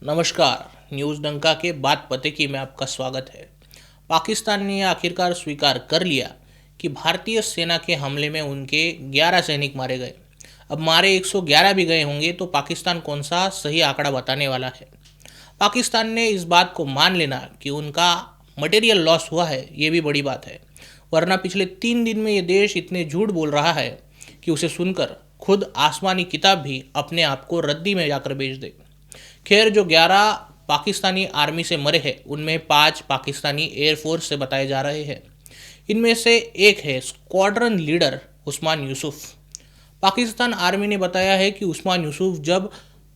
नमस्कार। न्यूज़ डंका के बात पते की में आपका स्वागत है। पाकिस्तान ने आखिरकार स्वीकार कर लिया कि भारतीय सेना के हमले में उनके 11 सैनिक मारे गए। अब मारे 111 भी गए होंगे तो पाकिस्तान कौन सा सही आंकड़ा बताने वाला है। पाकिस्तान ने इस बात को मान लेना कि उनका मटेरियल लॉस हुआ है, ये भी बड़ी बात है। वरना पिछले 3 दिन में ये देश इतने झूठ बोल रहा है कि उसे सुनकर खुद आसमानी किताब भी अपने आप को रद्दी में जाकर बेच दे। खैर, जो 11 पाकिस्तानी आर्मी से मरे हैं उनमें 5 पाकिस्तानी एयरफोर्स से बताए जा रहे हैं। इनमें से एक है squadron leader Usman Yusuf. Pakistan army ने बताया है कि उस्मान यूसुफ जब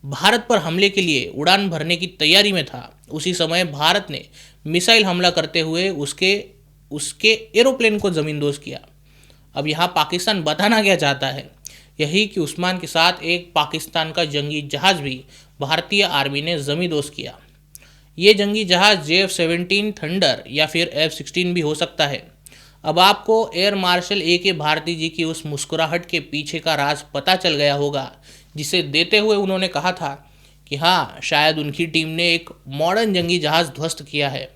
भारत पर हमले के लिए उड़ान भरने की तैयारी में था, उसी समय भारत ने मिसाइल हमला करते हुए उसके उसके एरोप्लेन को ज़मींदोज किया। अब यहाँ पाकिस्तान बताना क्या चाहता है, यही कि उस्मान के साथ एक पाकिस्तान का जंगी जहाज़ भी भारतीय आर्मी ने ज़मींदोज किया। ये जंगी जहाज़ JF-17 थंडर या फिर F-16 भी हो सकता है। अब आपको एयर मार्शल A.K. भारती जी की उस मुस्कुराहट के पीछे का राज पता चल गया होगा, जिसे देते हुए उन्होंने कहा था कि हाँ, शायद उनकी टीम ने एक मॉडर्न जंगी जहाज़ ध्वस्त किया है।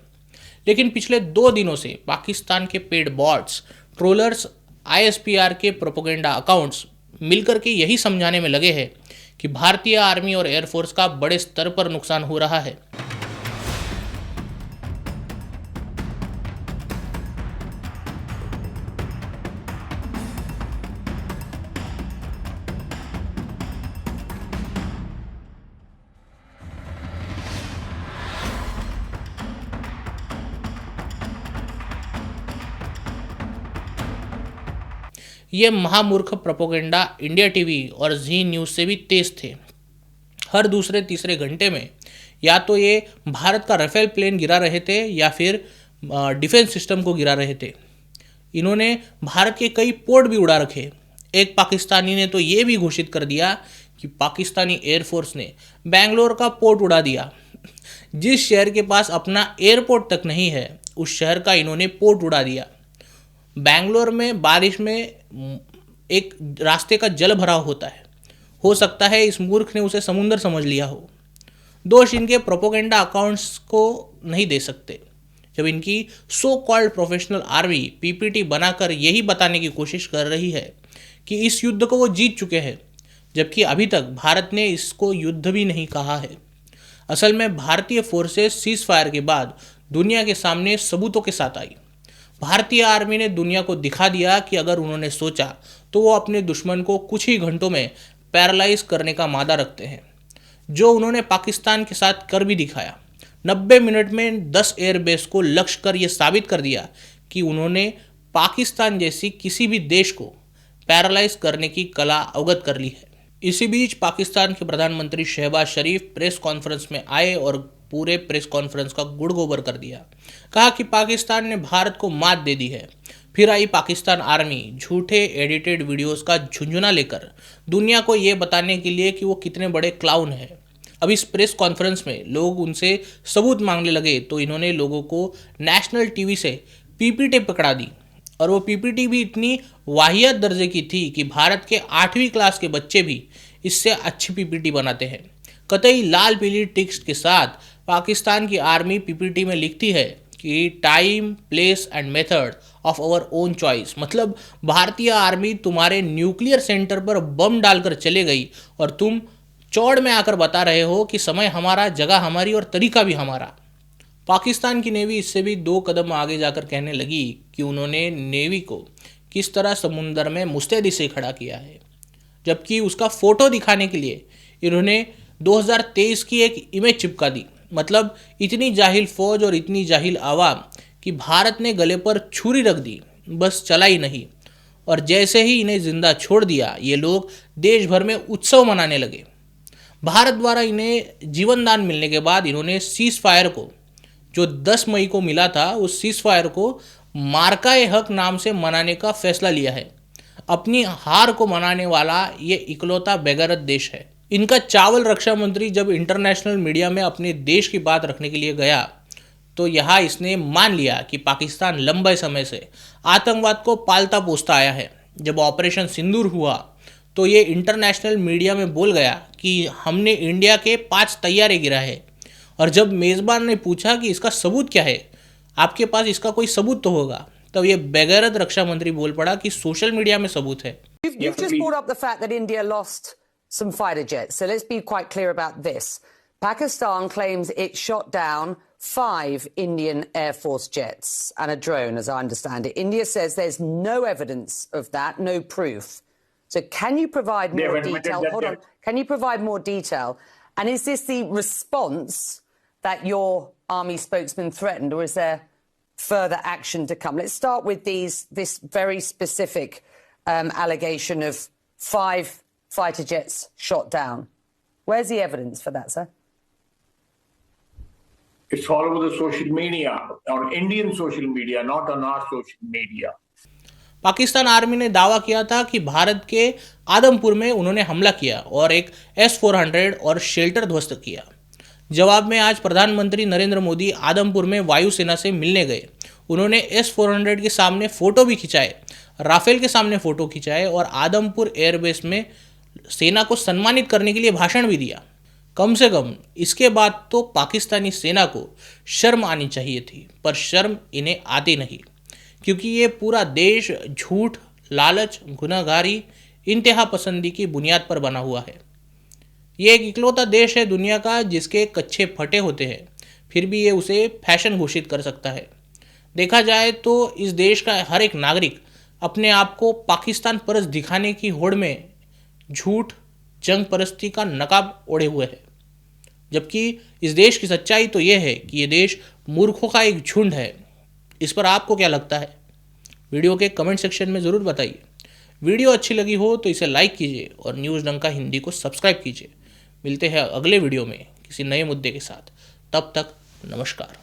लेकिन पिछले 2 दिनों से पाकिस्तान के पेड बॉट्स, ट्रोलर्स, ISPR के प्रोपोगेंडा अकाउंट्स मिलकर के यही समझाने में लगे हैं कि भारतीय आर्मी और एयरफोर्स का बड़े स्तर पर नुकसान हो रहा है। ये महामूर्ख प्रोपोगेंडा इंडिया टीवी और जी न्यूज़ से भी तेज थे। हर दूसरे तीसरे घंटे में या तो ये भारत का राफेल प्लेन गिरा रहे थे या फिर डिफेंस सिस्टम को गिरा रहे थे। इन्होंने भारत के कई पोर्ट भी उड़ा रखे। एक पाकिस्तानी ने तो ये भी घोषित कर दिया कि पाकिस्तानी एयरफोर्स ने बेंगलोर का पोर्ट उड़ा दिया। जिस शहर के पास अपना एयरपोर्ट तक नहीं है, उस शहर का इन्होंने पोर्ट उड़ा दिया। बेंगलोर में बारिश में एक रास्ते का जल भराव होता है। हो सकता है इस मूर्ख ने उसे समुंदर समझ लिया हो। दोष इनके प्रोपोगेंडा अकाउंट्स को नहीं दे सकते, जब इनकी so called professional army PPT बनाकर यही बताने की कोशिश कर रही है कि इस युद्ध को वो जीत चुके हैं, जबकि अभी तक भारत ने इसको युद्ध भी नहीं कहा है। असल में भारतीय फोर्सेस सीज फायर के बाद दुनिया के सामने सबूतों के साथ आई। भारतीय आर्मी ने दुनिया को दिखा दिया कि अगर उन्होंने सोचा तो वो अपने दुश्मन को कुछ ही घंटों में पैरालाइज करने का मादा रखते हैं, जो उन्होंने पाकिस्तान के साथ कर भी दिखाया। 90 मिनट में 10 एयरबेस को लक्ष्य कर यह साबित कर दिया कि उन्होंने पाकिस्तान जैसी किसी भी देश को पैरालाइज करने की कला अवगत कर ली है। इसी बीच पाकिस्तान के प्रधानमंत्री शहबाज शरीफ प्रेस कॉन्फ्रेंस में आए और पूरे प्रेस कॉन्फ्रेंस का गुड़ गोबर कर दिया। कहा कि पाकिस्तान ने भारत को मात दे दी है। फिर आई पाकिस्तान आर्मी झूठे एडिटेड वीडियोस का झुंझुना लेकर दुनिया को ये बताने के लिए कि वो कितने बड़े क्लाउन हैं। अब इस प्रेस कॉन्फ्रेंस में लोग उनसे सबूत मांगने लगे तो इन्होंने लोगों को नेशनल टीवी से PPT पकड़ा दी, और वो PPT भी इतनी वाहियात दर्जे की थी कि भारत के 8वीं क्लास के बच्चे भी इससे अच्छी PPT बनाते हैं। कतई लाल पीली टेक्स्ट के साथ पाकिस्तान की आर्मी PPT में लिखती है कि time, place and method of our own choice, मतलब भारतीय आर्मी तुम्हारे न्यूक्लियर सेंटर पर बम डालकर चले गई और तुम चौड़ में आकर बता रहे हो कि समय हमारा, जगह हमारी और तरीका भी हमारा। पाकिस्तान की नेवी इससे भी 2 कदम आगे जाकर कहने लगी कि उन्होंने नेवी को किस तरह समुंदर में मुस्तैदी से खड़ा किया है, जबकि उसका फोटो दिखाने के लिए इन्होंने 2023 की एक इमेज चिपका दी। मतलब इतनी जाहिल फौज और इतनी जाहिल आवाम कि भारत ने गले पर छुरी रख दी, बस चला ही नहीं। और जैसे ही इन्हें जिंदा छोड़ दिया, ये लोग देश भर में उत्सव मनाने लगे। भारत द्वारा इन्हें जीवन दान मिलने के बाद इन्होंने सीज फायर को, जो 10 मई को मिला था, उस सीज फायर को मार्काए हक नाम से मनाने का फैसला लिया है। अपनी हार को मनाने वाला ये इकलौता बेगैरत देश है। इनका चावल रक्षा मंत्री जब इंटरनेशनल मीडिया में अपने देश की बात रखने के लिए गया तो यहाँ इसने मान लिया कि पाकिस्तान लंबे समय से आतंकवाद को पालता पोसता आया है। जब ऑपरेशन सिंदूर हुआ तो ये इंटरनेशनल मीडिया में बोल गया कि हमने इंडिया के 5 तैयारे गिराए हैं। और जब मेज़बान ने पूछा कि इसका सबूत क्या है, आपके पास इसका कोई सबूत तो होगा, तब ये बेगैरत रक्षा मंत्री बोल पड़ा कि सोशल मीडिया में सबूत है। You've just brought up the fact that India lost some fighter jets. So let's be quite clear about this. Pakistan claims it shot down 5 Indian Air Force jets and a drone, as I understand it. India says there's no evidence of that, no proof. So can you provide more detail? Hold on. Can you provide more detail? And is this the response that your army spokesman threatened, or is there further action to come? Let's start with this very specific allegation of 5 fighter jets shot down. Where's the evidence for that, sir? It's all over the social media, on Indian social media, not on our social media. Pakistan army ने दावा किया था कि भारत के आदमपुर में उन्होंने हमला किया और एक S-400 और शेल्टर ध्वस्त किया। जवाब में आज प्रधानमंत्री नरेंद्र मोदी आदमपुर में वायुसेना से मिलने गए। उन्होंने S-400 के सामने फ़ोटो भी खिंचाए, राफेल के सामने फ़ोटो खिंचाए और आदमपुर एयरबेस में सेना को सम्मानित करने के लिए भाषण भी दिया। कम से कम इसके बाद तो पाकिस्तानी सेना को शर्म आनी चाहिए थी, पर शर्म इन्हें आती नहीं, क्योंकि ये पूरा देश झूठ, लालच, गुनाहगारी, इंतहा पसंदी की बुनियाद पर बना हुआ है। ये एक इकलौता देश है दुनिया का जिसके कच्चे फटे होते हैं, फिर भी ये उसे फैशन घोषित कर सकता है। देखा जाए तो इस देश का हर एक नागरिक अपने आप को पाकिस्तान परस्त दिखाने की होड़ में झूठ, जंग परस्ती का नकाब ओढ़े हुए है, जबकि इस देश की सच्चाई तो ये है कि ये देश मूर्खों का एक झुंड है। इस पर आपको क्या लगता है? वीडियो के कमेंट सेक्शन में ज़रूर बताइए। वीडियो अच्छी लगी हो तो इसे लाइक कीजिए और न्यूज़ डंका हिंदी को सब्सक्राइब कीजिए। मिलते हैं अगले वीडियो में किसी नए मुद्दे के साथ। तब तक नमस्कार।